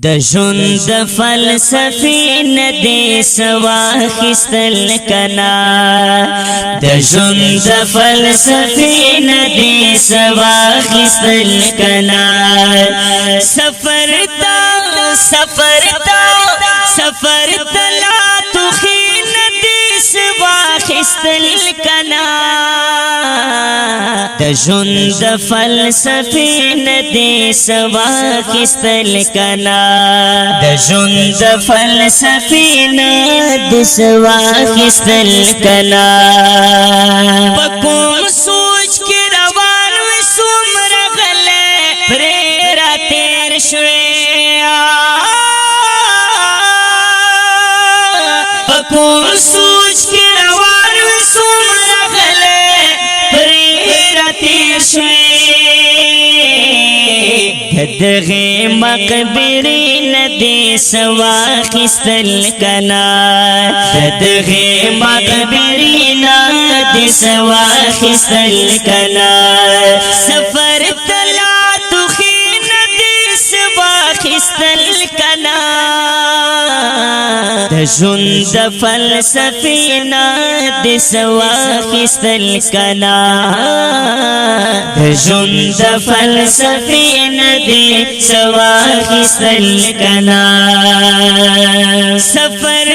د ژوند فلسفې نه دې سوا خستل کنا د ژوند فلسفې نه دې سوا خستل کنا سفر تا لا تخین دې سوا خستل کنا د ژوند فلسفې نه دې سوا خستل کنا د ژوند فلسفې نه دې سوا خستل کنا په کوم سوچ کې روان وې څومره غلې پرې را تېر شوې په کوم سوچ کې روان وې څومره غلې پرې را تېر شوې دغه مقبرې نه دې سوا خستل کنا دغه مقبرې نه دې سوا خستل کنا سفر تلا تخین دې سوا خستل کنا د ژوند فلسفې نه دې سوا خستل کنا د ژوند فلسفې نه دې سوا خستل کنا سفر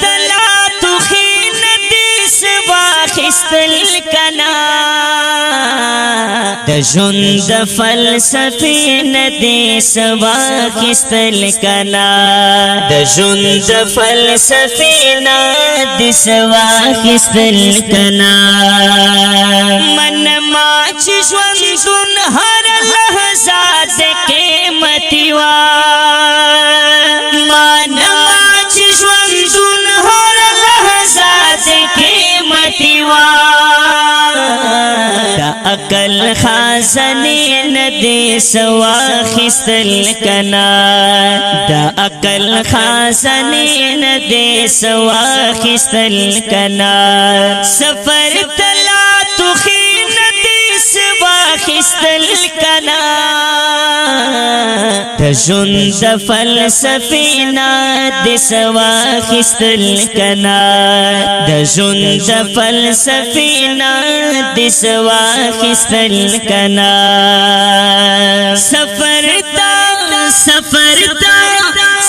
تا لا تخین دې سوا خستل کنا د ژوند فلسفې نه دې سوا خستل کنا د ژوند فلسفې نه دې سوا خستل کنا من ما چې ژوندون هر لحظه د قیمتي وا من ما چې ژوندون هر لحظه د قیمتي وا عقل خزانه نه دې سوا خستل کنا د عقل خزانه نه دې سوا خستل کنا سفر تلا تخین دې سوا خستل کنا د ژوند فلسفې نه دې سوا خستل کنا د ژوند فلسفې نه دې سوا خستل کنا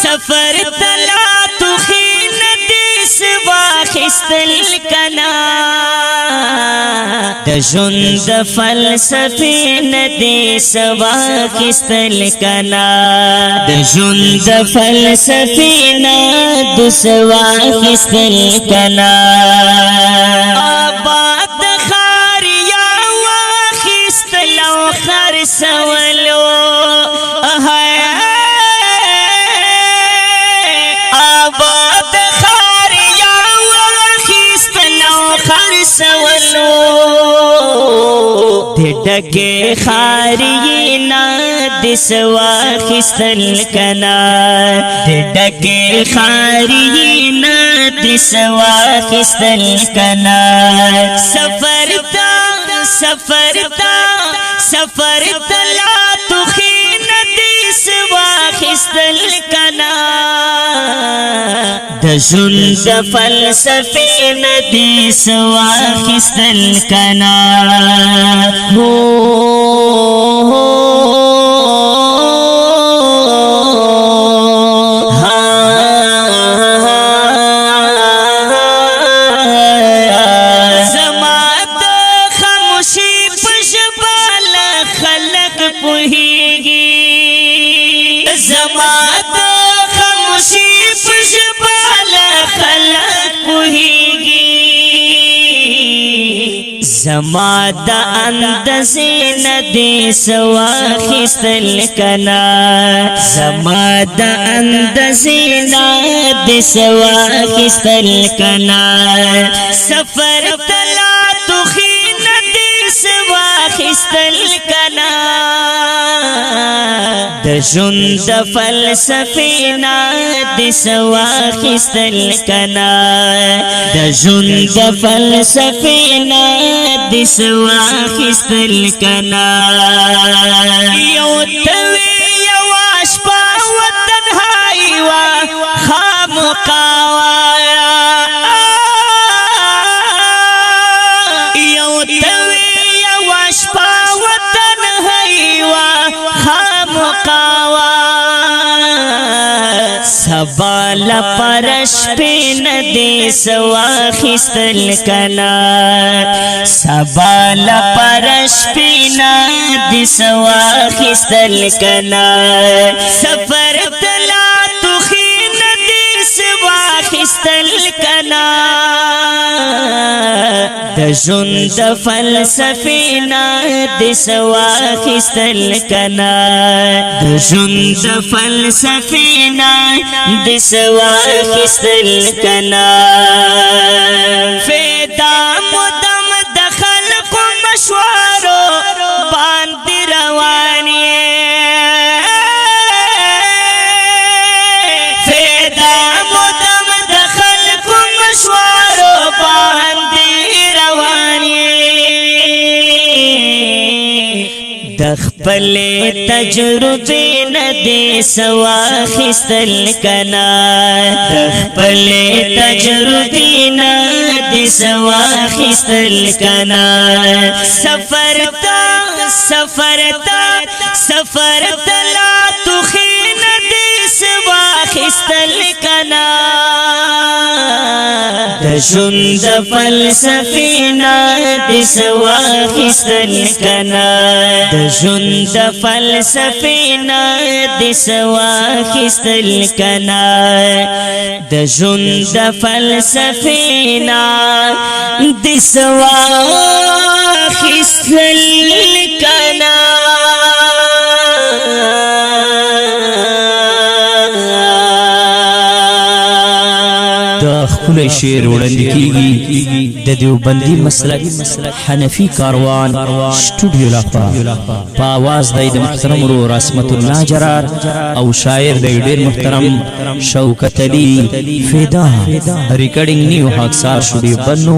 سفر تا لا تخین دې سوا خستل کنا د ژوند فلسفې نه دې سوا خستل کنا د ژوند فلسفې نه دې سوا خستل کنا آباد خاریا واخستل او خرڅولو آباد خاریا واخستل او خرڅولو ډکه خاري نه دې سوا خستل کنا ډکه خاري نه دې سوا خستل کنا سفر لا تخین دې سوا خستل کنا د ژوند فلسفې نه دې سوا خستل کنا زما د خاموشي په ژبه خلک پوهېږي زما د خاموشي په ژبه خلک پوهېږي زما د اندازې نه دې سوا خستل کنا زما د اندازې نه دې سوا خستل کنا سفر تلا تخین دې سوا خستل کنا د د ژوند فلسفینا د سواخستل کنا د ژوند فلسفینا د سواخستل کنا یو توی یو شپه وتنهایی وا خامقاوا یو توی یو شپه وتنهایی وا خامقاوا سبال پرش پین دی سواخستل کنا سبال پرش پین دی سواخستل کنا سفر دلا تخین دی سواخستل کنا د ژوند فلسفینا د سواخستل کنا د ژوند فلسفینا د سواخستل کنا فدا مدام د خلق مشوارو باندې رواني فدا مدام د خلق مشوارو باندې د خپل تجربه نه دې سواخستل کنا د خپل تجربه نه دې سواخستل کنا سفر لا تخین دې سواخستل کنا د ژوند فلسفینا د سواخستل کنا د ژوند فلسفینا د سواخستل کنا د ژوند فلسفینا د سواخستل کنا خپل شعر وړاندې کیږي د دیوبندي مسلک حنفي کاروان سټوډیو لخوا په आवाज د محترم رسمت الله جرار او شاعر د ډېر محترم شوکت علي فدا ریکارډینګ نیو خاکسار سټوډیو بنو